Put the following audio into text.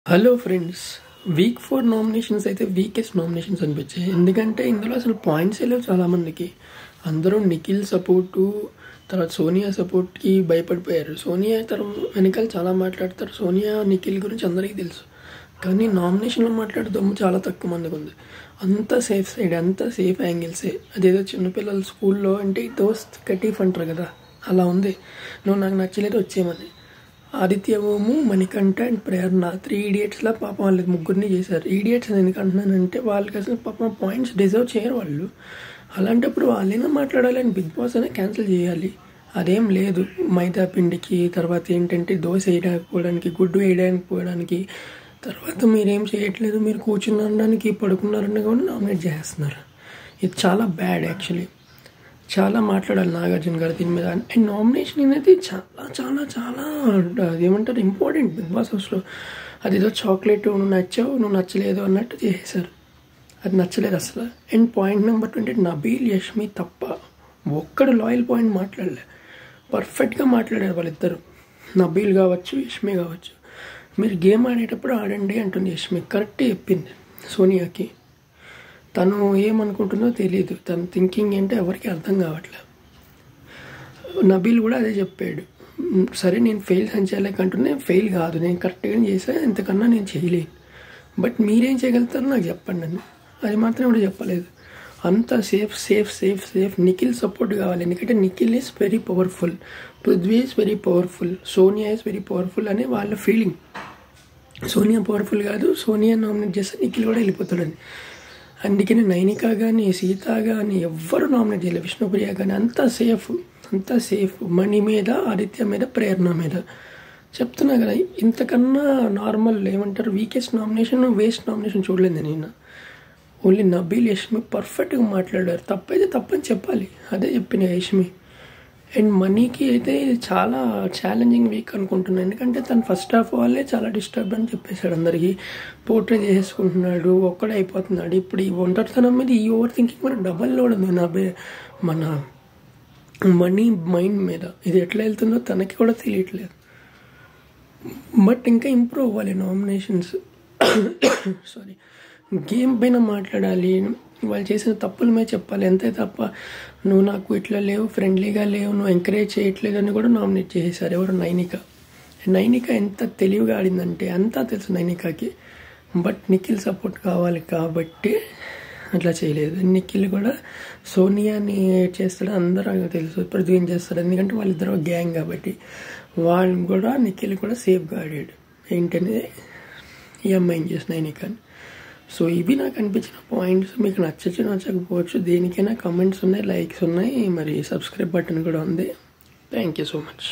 Hello friends, week 4 nominations అయితే weakest nominations అనిపించాయి. ఎందుకంటే ఇందులో అసలు పాయింట్స్ లేవు చాలామందికి. అందరూ నిఖిల్ సపోర్టు, తర్వాత సోనియా సపోర్ట్కి భయపడిపోయారు. సోనియా వెనకాల చాలా మాట్లాడతారు. సోనియా నిఖిల్ గురించి అందరికీ తెలుసు, కానీ నామినేషన్లో మాట్లాడదాము చాలా తక్కువ మందికి ఉంది. అంత సేఫ్ సైడ్, అంత సేఫ్ యాంగిల్సే. అదేదో చిన్నపిల్లలు స్కూల్లో అంటే దోస్త్ కటీఫ్ అంటారు కదా, అలా ఉంది. నువ్వు నాకు నచ్చలేదు వచ్చేయమని. ఆదిత్య ఓము, మణికంఠ అండ్ ప్రేరణ 3 idiotsలా పాపం వాళ్ళు ముగ్గురిని చేశారు. ఈడియట్స్ ఎందుకు అంటున్నానంటే వాళ్ళకి అసలు పాపం పాయింట్స్ డిజర్వ్ చేయరు వాళ్ళు. అలాంటప్పుడు వాళ్ళైనా మాట్లాడాలని బిగ్ బాస్ అయినా క్యాన్సిల్ చేయాలి. అదేం లేదు. మైదా పిండికి తర్వాత ఏంటంటే దోశ వేయడానికి, గుడ్డు వేయడానికి, తర్వాత మీరేం చేయట్లేదు, మీరు కూర్చున్నారనడానికి పడుకున్నారని కూడా నామినేట్ చేస్తున్నారు. ఇది చాలా బ్యాడ్ యాక్చువల్లీ. చాలా మాట్లాడాలి నాగార్జున గారు దీని మీద. అండ్ నామినేషన్ అనేది చాలా చాలా చాలా ఏమంటారు ఇంపార్టెంట్ బిగ్ బాస్ హౌస్లో. అదేదో చాక్లెట్ నువ్వు నచ్చావు నువ్వు నచ్చలేదు అన్నట్టు చేసేసారు. అది నచ్చలేదు అసలు. And point number 20, Nabeel Yashmi తప్ప ఒక్కడు లాయల్ పాయింట్ మాట్లాడలే. పర్ఫెక్ట్గా మాట్లాడారు వాళ్ళిద్దరు. నబీల్ కావచ్చు, యష్మి కావచ్చు. మీరు గేమ్ ఆడేటప్పుడు ఆడండి అంటుంది యష్మి. కరెక్టే చెప్పింది సోనియాకి. తను ఏమనుకుంటుందో తెలియదు, తన థింకింగ్ ఏంటో ఎవరికి అర్థం కావట్లేదు. నబీల్ కూడా అదే చెప్పాడు. సరే నేను ఫెయిల్ సంచాలకంటున్నా, ఫెయిల్ కాదు, నేను కరెక్ట్గా చేశాను, ఇంతకన్నా నేను చేయలేను. బట్ మీరేం చేయగలుగుతారో నాకు చెప్పండి అని. అది మాత్రం కూడా చెప్పలేదు. అంత safe safe safe safe. Nikhil support కావాలి, ఎందుకంటే Nikhil is very powerful, Prithvi is very powerful, Sonia is very powerful అనే వాళ్ళ ఫీలింగ్. సోనియా పవర్ఫుల్ కాదు, సోనియా నామినేట్ చేస్తే నిఖిల్ కూడా వెళ్ళిపోతాడని. అందుకని నైనికా కానీ, సీత కానీ ఎవ్వరు నామినేట్ చేయలేదు. విష్ణుప్రియ కానీ అంతా సేఫ్, అంతా సేఫ్. మణి మీద, ఆదిత్య మీద, ప్రేరణ మీద చెప్తున్నా కదా. ఇంతకన్నా నార్మల్ ఏమంటారు వీకెస్ట్ నామినేషన్, వేస్ట్ నామినేషన్ చూడలేదు నేను. ఓన్లీ నబీల్, యష్మి పర్ఫెక్ట్గా మాట్లాడారు. తప్పైతే తప్పని చెప్పాలి, అదే చెప్పిన యష్మి. అండ్ మనీకి అయితే చాలా ఛాలెంజింగ్ వీక్ అనుకుంటున్నాను. ఎందుకంటే తను ఫస్ట్ హాఫ్ వాళ్ళే చాలా డిస్టర్బ్ అని చెప్పేశాడు అందరికీ. పోర్ట్రే చేసుకుంటున్నాడు, ఒక్కడే అయిపోతున్నాడు. ఇప్పుడు ఈ ఒంటరితనం మీద ఈ ఓవర్ థింకింగ్ కూడా డబల్ లోడ్ ఉంది మన మనీ మైండ్ మీద. ఇది ఎట్లా వెళ్తుందో తనకి కూడా తెలియట్లేదు. బట్ ఇంకా ఇంప్రూవ్ అవ్వాలి నామినేషన్స్. సారీ, గేమ్ పైన మాట్లాడాలి, వాళ్ళు చేసిన తప్పుల మీద చెప్పాలి. అంతే తప్ప నువ్వు నాకు ఇట్లా లేవు, ఫ్రెండ్లీగా లేవు, నువ్వు ఎంకరేజ్ చేయట్లేదు అని కూడా నామినేట్ చేసేసారు. ఎవరు? నైనిక ఎంత తెలివిగా ఆడిందంటే అంతా తెలుసు నైనికాకి. బట్ నిఖిల్ సపోర్ట్ కావాలి కాబట్టి అట్లా చేయలేదు. నిఖిల్ కూడా సోనియాని చేస్తాడు అందరూ తెలుసు, పృథ్వీ ఏం చేస్తాడు, ఎందుకంటే వాళ్ళిద్దరు గ్యాంగ్ కాబట్టి. వాళ్ళు కూడా నిఖిల్ కూడా సేఫ్గా ఆడాడు. ఏంటనేది ఈ అమ్మాయిని చేసి నైనికాని. సో ఇవి నాకు అనిపించిన పాయింట్స్. మీకు నచ్చచ్చు నచ్చకపోవచ్చు, దేనికైనా కమెంట్స్ ఉన్నాయి, లైక్స్ ఉన్నాయి, మరి సబ్స్క్రైబ్ బటన్ కూడా ఉంది. Thank you so much.